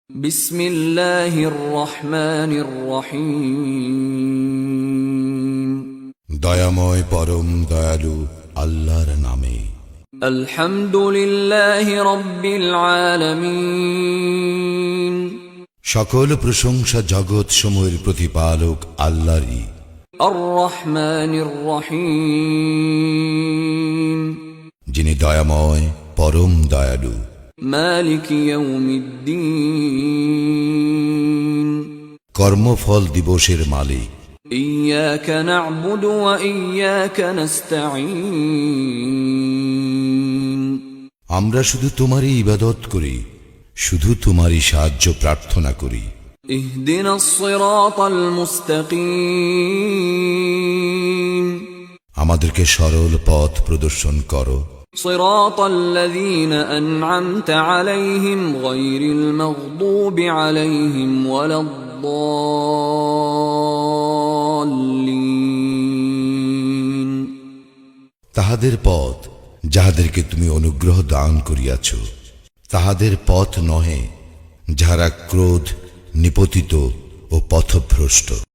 বিসমিল্লাহির রহমানির রহিম। দয়াময় পরম দয়ালু আল্লাহর নামে। আলহামদুলিল্লাহি রাব্বিল আলামিন। সকল প্রশংসা জগৎ সমূহের প্রতিপালক আল্লাহরই। আর রহমানির রহিম। যিনি দয়াময় পরম দয়ালু। মালিক ইয়াউমিদ্দিন। কর্মফল দিবসের মালিক। ইয়্যাকা না'বুদু ওয়া ইয়্যাকা নাস্তাঈন। আমরা শুধু তোমারই ইবাদত করি, শুধু তোমারই সাহায্য প্রার্থনা করি। ইহদিনাস সিরাতাল মুস্তাকিম। আমাদেরকে সরল পথ প্রদর্শন করো। সিরাতাল্লাযীনা আন'আমতা আলাইহিম গায়রিল মাগদুবি আলাইহিম ওয়ালাদ-দাল্লিন। তাহাদের পথ যাহাদেরকে তুমি অনুগ্রহ দান করিয়াছ, তাহাদের পথ নহে যাহারা ক্রোধ নিপতিত ও পথভ্রষ্ট।